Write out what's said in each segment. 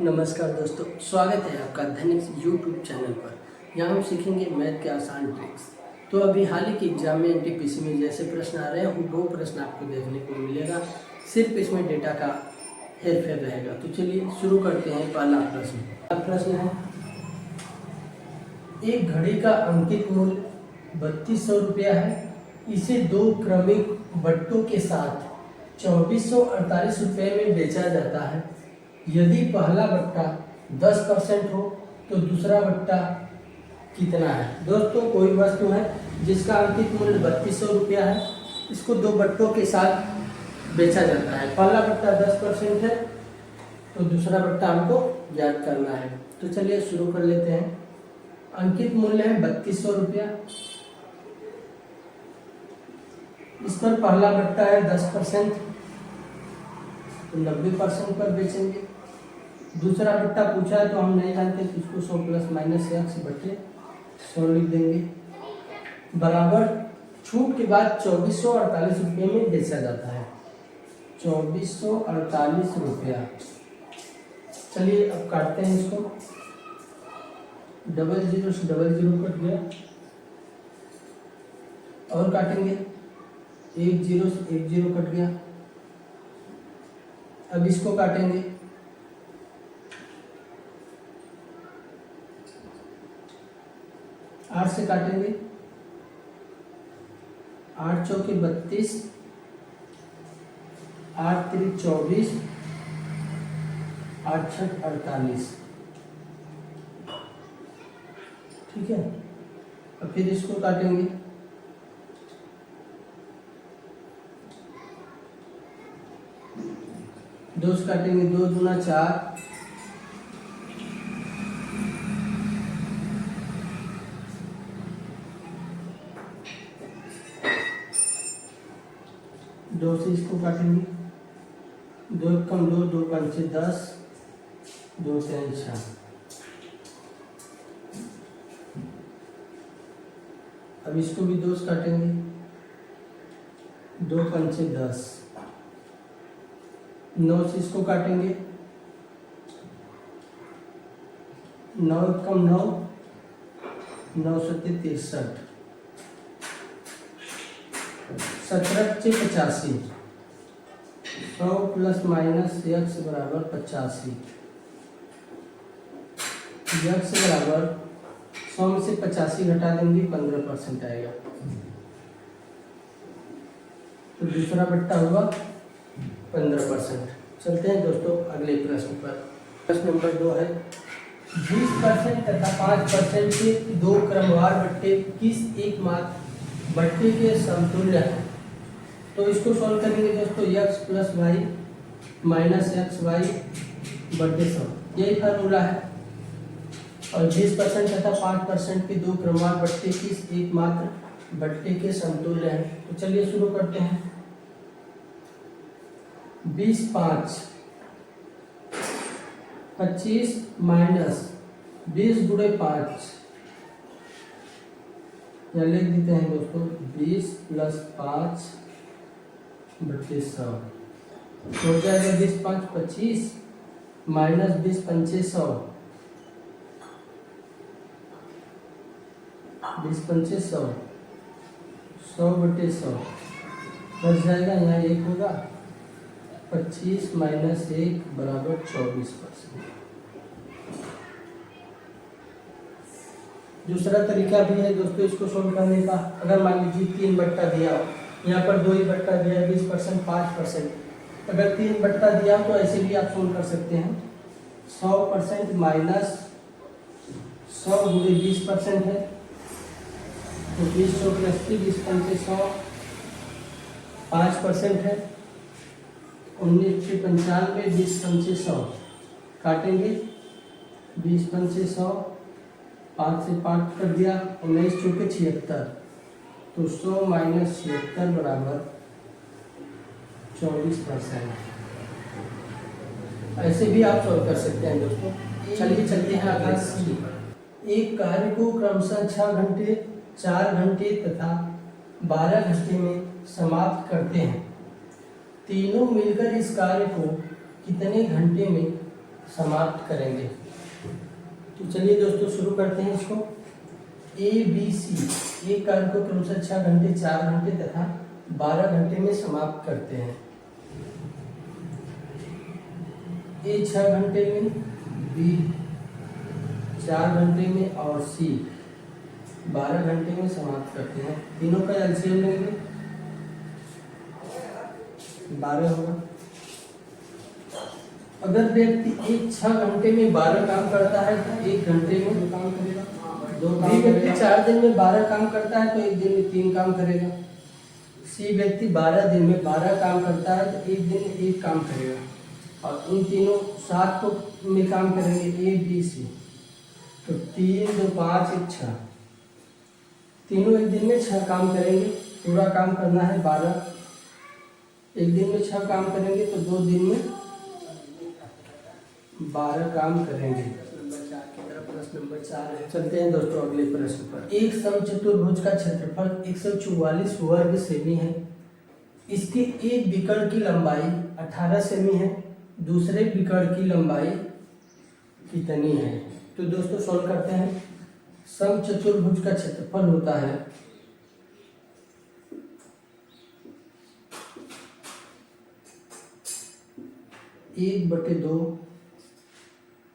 नमस्कार दोस्तों, स्वागत है आपका धनिक यूट्यूब चैनल पर। यहाँ हम सीखेंगे मैथ के आसान ट्रिक्स। तो अभी हाल ही के एग्जाम में एनटीपीसी में जैसे प्रश्न आ रहे हैं वो प्रश्न आपको देखने को मिलेगा, सिर्फ इसमें डेटा का हेरफेर रहेगा। तो चलिए शुरू करते हैं। पहला प्रश्न है, एक घड़ी का अंकित मूल्य 3200 रुपया है। इसे दो क्रमिक बट्टों के साथ 2448 रुपये में बेचा जाता है। यदि पहला बट्टा 10% हो तो दूसरा बट्टा कितना है। दोस्तों, कोई वस्तु है जिसका अंकित मूल्य 3200 रुपया है, इसको दो बट्टों के साथ बेचा जाता है। पहला बट्टा 10% है तो दूसरा बट्टा हमको याद करना है। तो चलिए शुरू कर लेते हैं। अंकित मूल्य है 3200 रुपया, इस पर पहला बट्टा है 10%, तो 90% पर बेचेंगे। दूसरा बट्टा पूछा है तो हम नहीं जानते, तो इसको 100 प्लस माइनस x बटे 100 लिख देंगे, बराबर छूट के बाद 2448 रुपये में बेचा जाता है। 2448 रुपया। चलिए अब काटते हैं इसको। 00 से 00 कट गया, और काटेंगे। 10 से 10 कट गया। अब इसको काटेंगे। 8 से काटेंगे। 8 चौके 32, 8 तिरिक 24, 8 छठ 48। ठीक है। अब फिर इसको काटेंगे। 2 से काटेंगे। 2 दूना 4, 2 से इसको काटेंगे। 2 कम 2, 2 पंचे 10, 2 से 6। अब इसको भी 2 से काटेंगे। 2 पंचे 10, 9 से इसको काटेंगे। 9 कम 9, 9 सत्ते 63, 17 से 85, 100 प्लस माइनस x बराबर 85। x बराबर 100 में से 85 घटा देंगे, 15% आएगा। तो दूसरा बट्टा हुआ 15%। चलते हैं दोस्तों अगले प्रश्न पर। प्रश्न नंबर 2 है, 20% तथा 5% के दो क्रमवार बट्टे किस एकमात्र बट्टे के समतुल्य है। तो इसको सॉल्व करेंगे दोस्तों। x plus Y minus X Y बटे 100, यही फार्मूला है। और 20% तथा 5% के दो क्रमवार बट्टे किस एकमात्र बट्टे के समतुल्य है। तो चलिए शुरू करते हैं। 20 5, 25 माइनस 20 गुणे 5, या लिख देते हैं दोस्तों 20 प्लस 5 बटे 100। तो हो जाएगा 20 5 25 माइनस 20 पंचे 100, 20 पंचे 100, 100 बटे 100 बच जाएगा। यहाँ 1 होगा। 25 माइनस 1 बराबर 24%। दूसरा तरीका भी है दोस्तों इसको सोल्व करने का। अगर मान लीजिए 3 बट्टा दिया हो, यहाँ पर 2 ही बट्टा दिया है, 20% 5%। अगर 3 बट्टा दिया तो ऐसे भी आप सोल्व कर सकते हैं। 100% माइनस 100 गुणे 20% है, तो 20 चौक 80, 20 पंचे 100, 5% है। 19 से 95, 20 पंचे 100 काटेंगे। 20 पंचे 100, 5 से 5 कर दिया। 19 चौके 76, तो 100 माइनस 76 बराबर 24%। ऐसे भी आप सॉल्व कर सकते हैं दोस्तों। चलिए चलते हैं अगले। एक कार्य को क्रमशः 6 घंटे, 4 घंटे तथा 12 घंटे में समाप्त करते हैं। तीनों मिलकर इस कार्य को कितने घंटे में समाप्त करेंगे। तो चलिए दोस्तों शुरू करते हैं इसको। ABC एक कार्य को क्रमशः 6 घंटे, 4 घंटे तथा 12 घंटे में समाप्त करते हैं। A 6 घंटे में, B 4 घंटे में और C 12 घंटे में समाप्त करते हैं। तीनों का एलसीएम लेंगे, 12 होगा। अगर व्यक्ति एक 6 घंटे में 12 काम करता है तो 1 घंटे में 2 काम करेगा। बी व्यक्ति 4 दिन में 12 काम करता है तो 1 दिन में 3 काम करेगा। सी व्यक्ति 12 दिन में 12 काम करता है तो 1 दिन में 1 काम करेगा। और इन तीनों 7 को में काम करेंगे, ABC। तो 3 2 5 1 6, तीनों एक दिन में 6 काम करेंगे। पूरा काम करना है 12, एक दिन में 6 काम करेंगे तो 2 दिन में 12 काम करेंगे। नंबर 4 की तरफ प्रश्न नंबर 4 है। चलते हैं दोस्तों अगले प्रश्न पर। एक समचतुर्भुज का क्षेत्रफल 144 वर्ग सेमी है। इसके एक विकर्ण की लंबाई 18 सेमी है। दूसरे विकर्ण की लंबाई कितनी है? तो दोस्तों सॉल्व करते हैं। समचतुर्भुज का क्षेत्रफल होता है 1/2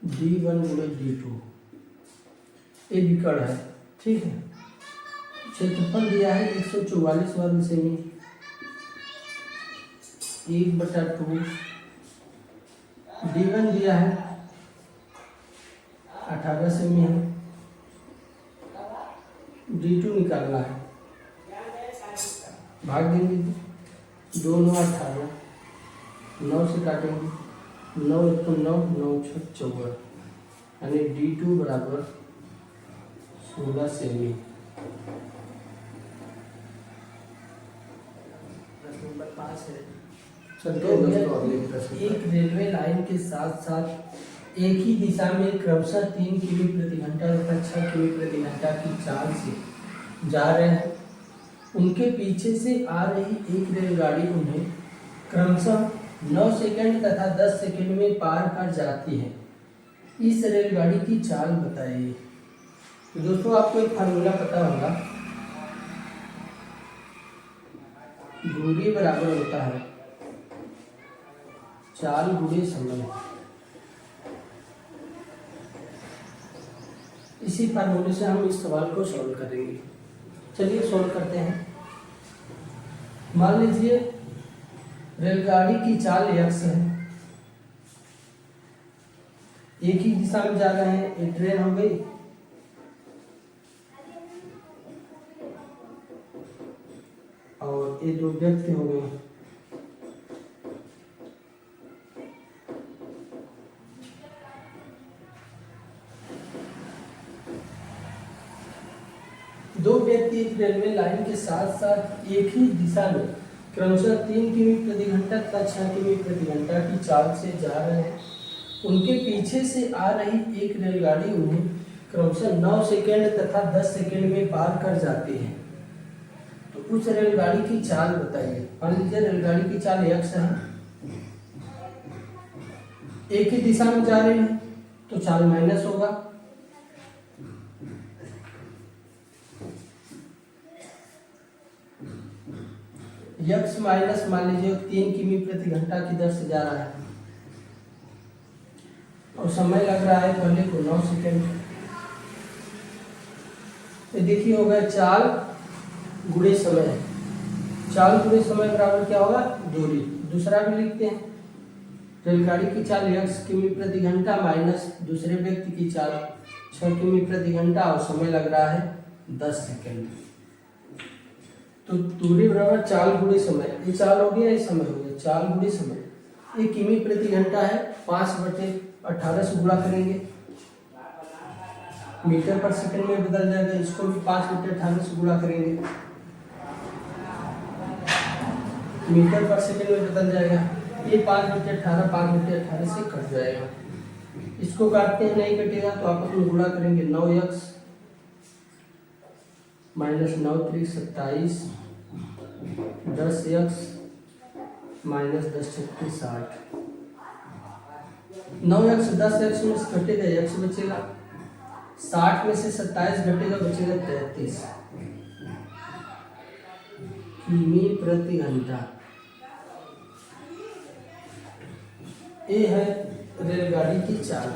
D1 गुणे D2। ये विकर्ण है, ठीक है। क्षेत्रफल दिया है 144 वर्ग सेमी, 1/2 D1 दिया है 18 सेमी है, D2 निकालना है। भाग देंगे, 2 9 18, 9 से काटेंगे, 9 1 9, 9 6 14, यानी D2 बराबर 16 सेमी। प्रश्न नंबर 5 है। चलते हैं दोस्तों अगले प्रश्न। एक रेलवे लाइन के साथ साथ एक ही दिशा में क्रमशः 3 किमी प्रति घंटा तथा 6 किमी प्रति घंटा की चाल से जा रहे हैं। उनके पीछे से आ रही एक रेलगाड़ी उन्हें क्रमशः 9 सेकंड तथा 10 सेकंड में पार कर जाती है। इस रेलगाड़ी की चाल बताइए। तो दोस्तों आपको एक फार्मूला पता होगा, दूरी बराबर होता है चाल गुणे समय। इसी फार्मूले से हम इस सवाल को सॉल्व करेंगे। चलिए सॉल्व करते हैं। मान लीजिए रेलगाड़ी की चाल x है, एक ही दिशा में जा रहे हैं। एक ट्रेन हो गई, और ये 2 व्यक्ति हो गए। दो व्यक्ति एक रेलवे लाइन के साथ साथ एक ही दिशा में क्रमशः 3 किमी प्रति घंटा तथा 6 किमी प्रति घंटा की चाल से जा रहे हैं। उनके पीछे से आ रही एक रेलगाड़ी उन्हें क्रमशः 9 सेकंड तथा 10 सेकंड में पार कर जाती है। तो उस रेलगाड़ी की चाल बताइए। मान लीजिए रेलगाड़ी की चाल x है, एक ही दिशा में जा रही है तो चाल माइनस होगा। x माइनस मान लीजिए 3 किमी प्रति घंटा की दर से जा रहा है और समय लग रहा है पहले को 9 सेकंड। तो देखिए होगा चाल गुणे समय। चाल गुणे समय बराबर क्या होगा? दूरी। दूसरा भी लिखते हैं, रेलगाड़ी की चाल x किमी प्रति घंटा माइनस दूसरे व्यक्ति की चाल 6 किमी प्रति घंटा और समय लग रहा है 10 सेकंड। तो दूरी बराबर चाल गुणे समय। ये चाल हो गया, ये समय हो गया। चाल गुणे समय, ये किमी प्रति घंटा है, 5/18 से गुणा करेंगे, मीटर पर सेकंड में बदल जाएगा। इसको भी 5/18 से गुणा करेंगे, मीटर पर सेकंड में बदल जाएगा। ये 5/18 5/18 से कट जाएगा। इसको काटते हैं, नहीं कटेगा तो आपस में गुणा करेंगे। 9x minus 9 3 27, 10x minus 10 36 60, 9x 10x में से घटेगा x बचेगा, 60 में से 27 घटेगा बचेगा 33 किमी प्रति घंटा। ये है रेलगाड़ी की चाल।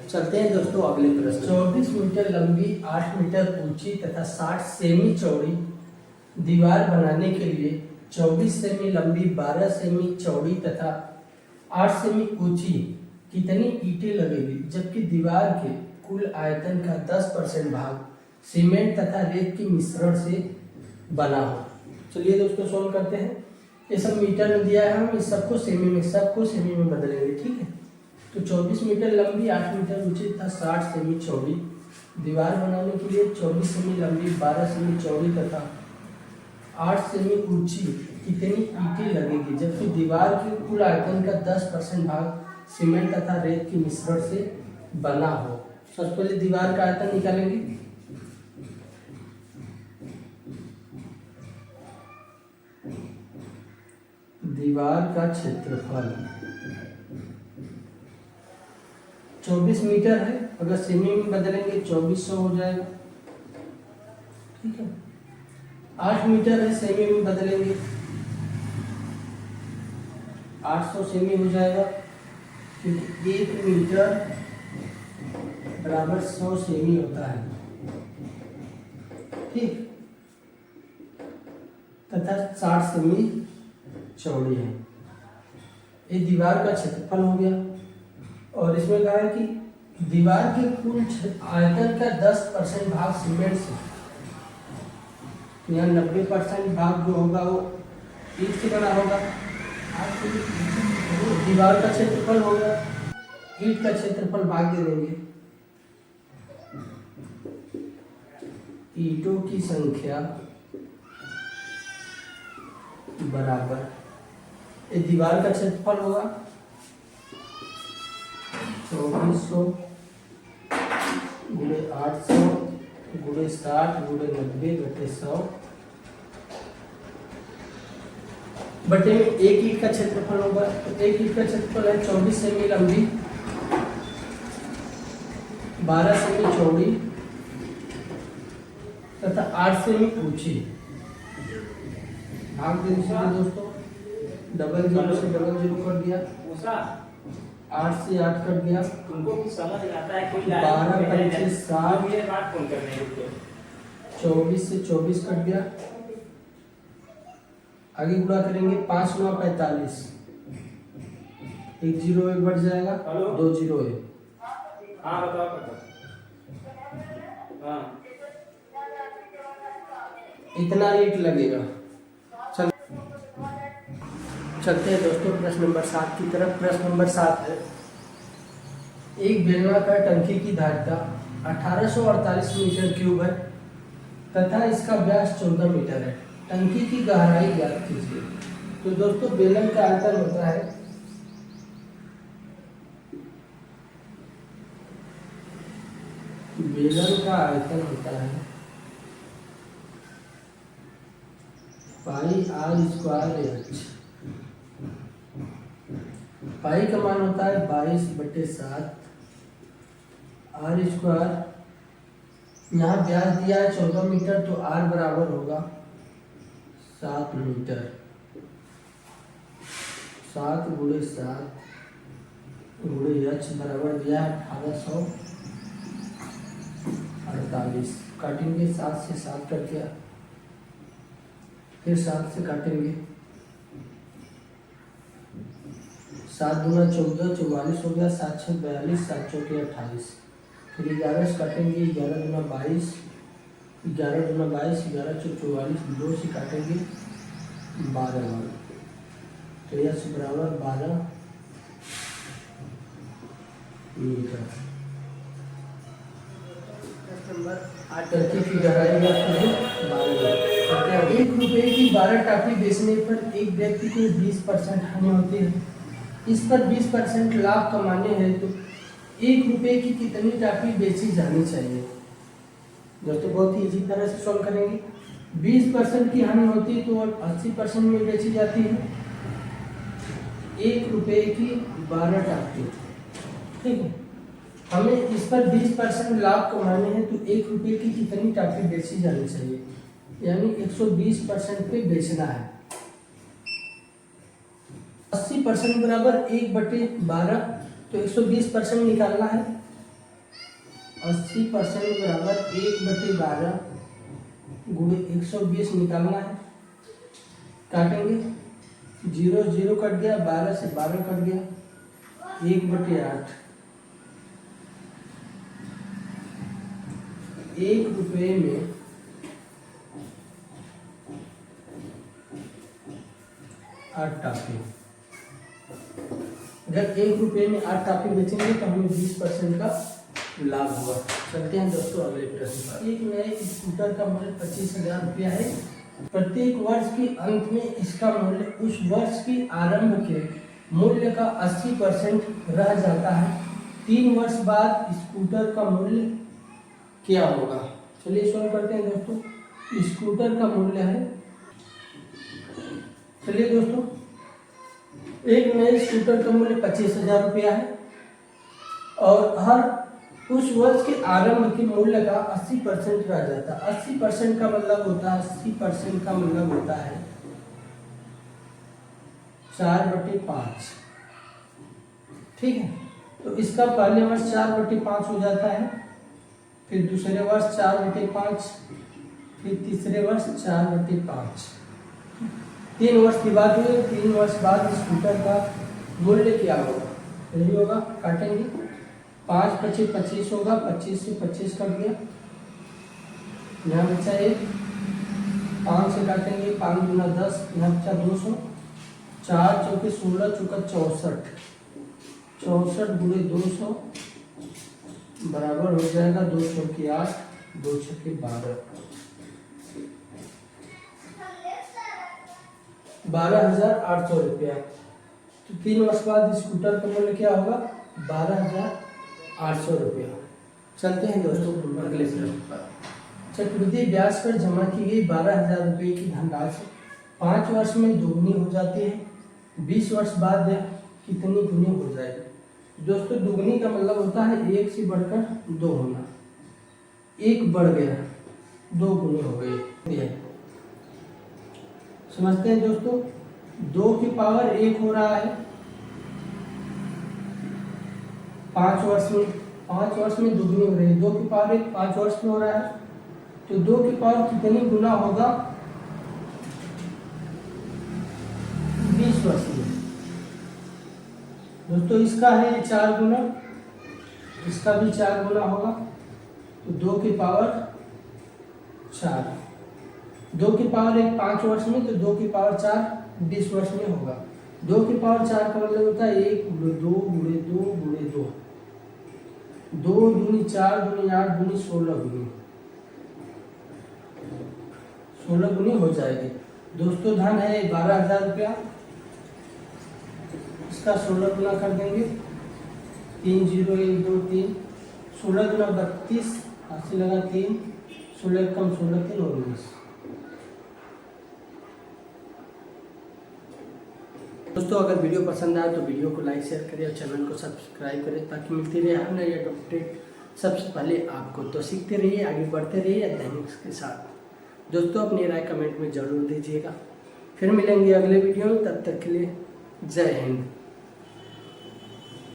चलते हैं दोस्तों अगले प्रश्न। 24 मीटर लंबी, 8 मीटर ऊंची तथा 60 सेमी चौड़ी दीवार बनाने के लिए 24 सेमी लंबी, 12 सेमी चौड़ी तथा 8 सेमी ऊंची कितनी ईंटें लगेगी, जबकि दीवार के कुल आयतन का 10% भाग सीमेंट तथा रेत के मिश्रण से बना हो। चलिए दोस्तों सॉल्व करते हैं। ये सब मीटर में दिया है, हम इस सबको सेमी में बदलेंगे, ठीक है। तो 24 मीटर लंबी, 8 मीटर ऊंची तथा 60 सेमी चौड़ी दीवार बनाने के लिए 24 सेमी लंबी, 12 सेमी चौड़ी तथा 8 सेमी ऊंची कितनी ईंटें लगेगी, जबकि दीवार के कुल आयतन का 10% भाग सीमेंट तथा रेत के मिश्रण से बना हो। सबसे पहले दीवार का आयतन निकालेंगे। दीवार का क्षेत्रफल 24 मीटर है, अगर सेमी में बदलेंगे 2400 हो जाएगा, ठीक है। 8 मीटर है, सेमी में बदलेंगे 800 सेमी हो जाएगा, क्योंकि 1 मीटर बराबर 100 सेमी होता है, ठीक। तथा 60 सेमी चौड़ी है। ये दीवार का क्षेत्रफल हो गया। और इसमें कहा है कि दीवार के कुल आयतन का 10% भाग सीमेंट से, यहाँ 90% भाग जो होगा वो ईंट से बना होगा। दीवार का क्षेत्रफल हो गया, ईंट का क्षेत्रफल भाग दे देंगे, ईंटों की संख्या बराबर ये दीवार का क्षेत्रफल होगा 2400 गुणे 800 गुणे 60 गुणे 90 बटे 100 बटे में एक ईंट का क्षेत्रफल होगा। तो एक ईंट का क्षेत्रफल है 24 सेमी लंबी, 12 सेमी चौड़ी तथा 8 सेमी ऊंची। भाग दे दीजिए दोस्तों, डबल जीरो से डबल जीरो कट गया, 8 से 8 कट गया, तुमको कुछ समझ आता है कोई 12 25 60, ये बात कौन करने रुको, 24 से 24 कट गया, आगे गुणा करेंगे 5 9 45, एक जीरो एक बढ़ जाएगा, 2 जीरो है। हाँ बताओ हाँ इतना ईंट लगेगा। चलते हैं दोस्तों प्रश्न नंबर 7 की तरफ। प्रश्न नंबर 7 है, एक बेलनाकार टंकी की धारिता 1848 मीटर क्यूब है तथा इसका व्यास 14 मीटर है। टंकी की गहराई ज्ञात कीजिए। तो दोस्तों बेलन का आयतन होता है पाई आर स्क्वायर एच। पाई का मान होता है 22/7 आर स्क्वायर। यहाँ व्यास दिया है 14 मीटर, तो आर बराबर होगा 7 मीटर। 7 गुणे 7 गुणे एच बराबर दिया है 1848। काटेंगे 7 से 7 कट गया, फिर 7 से काटेंगे, 7 दूना 14 44 हो गया, 7 6 42 7 चौके 28, फिर 11 से काटेंगे, 11 दूना 22 11 दूना 22 11 चौक 44, 2 से काटेंगे 12 वाला, तो यह बराबर 12 मीटर। टंकी की गहराई ज्ञात कीजिए 12। 1 रुपए की 12 टॉफी बेचने पर एक व्यक्ति को 20% हानि होती है। इस पर 20% लाभ कमाने हैं तो 1 रुपए की कितनी टॉफी बेची जानी चाहिए। दोस्तों बहुत ही इजी तरह से सॉल्व करेंगे। 20% की हानि होती है तो 80% में बेची जाती है। 1 रुपए की 12 टापी। ठीक है, हमें इस पर 20% लाभ कमाने हैं तो 1 रुपये की कितनी टापी बेची जानी चाहिए, यानी 120% पे बेचना है। 80% बराबर 1/12, तो 120% निकालना है। 80% बराबर 1/12 गुणे 120 निकालना है। काटेंगे, 0 0 कट गया, 12 से 12 कट गया, 1/8। 1 रुपये में 8 टापी। अगर 1 रुपये में 8 टापी बेचेंगे तो हमें 20% का लाभ हुआ। चलते हैं दोस्तों अगले प्रश्न पर। एक नए स्कूटर का मूल्य 25,000 रुपया है। प्रत्येक वर्ष के अंत में इसका मूल्य उस वर्ष के आरंभ के मूल्य का 80% रह जाता है। 3 वर्ष बाद स्कूटर का मूल्य क्या होगा? चलिए सॉल्व करते हैं दोस्तों। स्कूटर का मूल्य है, चलिए दोस्तों, एक नए स्कूटर का मूल्य 25,000 रुपया है और हर उस वर्ष के आरंभ के मूल्य का 80% रह जाता है। 80% का मतलब होता है 80% का मतलब होता है 4/5। ठीक है, तो इसका पहले वर्ष 4/5 हो जाता है, फिर दूसरे वर्ष 4/5, फिर तीसरे वर्ष 4/5। 3 वर्ष की बात हुई। 3 वर्ष बाद स्कूटर का मूल्य क्या होगा? यही होगा, काटेंगे, 5 × 25 25 होगा, 25 से 25 कट गया, यहाँ बचा 1, 5 से काटेंगे, 5 × 10, यहाँ बचा 200, 4 × 16 × 64, 64 गुणे 200 बराबर हो जाएगा 200 की 8, 200 की 12, 12,800 रुपया। तो 3 वर्ष बाद स्कूटर का मूल्य क्या होगा? 12,800 रुपया। चलते हैं दोस्तों अगले प्रश्न पर। चक्रवृद्धि ब्याज पर जमा की गई 12,000 रुपये की धनराशि 5 वर्ष में दोगुनी हो जाती है। 20 वर्ष बाद यह कितनी गुनी हो जाएगी? दोस्तों दुगनी का मतलब होता है 1 से बढ़कर 2 होना। 1 बढ़ गया, 2 गुनी हो गई। समझते हैं दोस्तों, 2 की पावर 1 हो रहा है 5 वर्ष में। 5 वर्ष में दुगनी हो रही है, 2 की पावर 1 5 वर्ष में हो रहा है, तो 2 की पावर कितनी गुना होगा? 20 वर्ष में। दोस्तों इसका है 4 गुना, इसका भी 4 गुना होगा, तो 2 की पावर 4। 2 की पावर 1 5 वर्ष में, तो 2 की पावर 4 20 वर्ष में होगा। 2 की पावर 4 का मतलब होता है 1 × 2 × 2 × 2, 2 दूनी 4 दूनी 8 दूनी 16 गुनी, 16 गुनी हो जाएगी। दोस्तों धन है 12,000 रुपया, इसका 16 गुना कर देंगे, 3 0 1 2 3, 16 गुना 32, हाथ से लगा 3, 16 कम 16 3 19। दोस्तों अगर वीडियो पसंद आए तो वीडियो को लाइक शेयर करें और चैनल को सब्सक्राइब करें ताकि मिलती रहे हर नई अपडेट सबसे पहले आपको। तो सीखते रहिए, आगे बढ़ते रहिए अध्ययन के साथ। दोस्तों अपनी राय कमेंट में जरूर दीजिएगा। फिर मिलेंगे अगले वीडियो में, तब तक के लिए जय हिंद।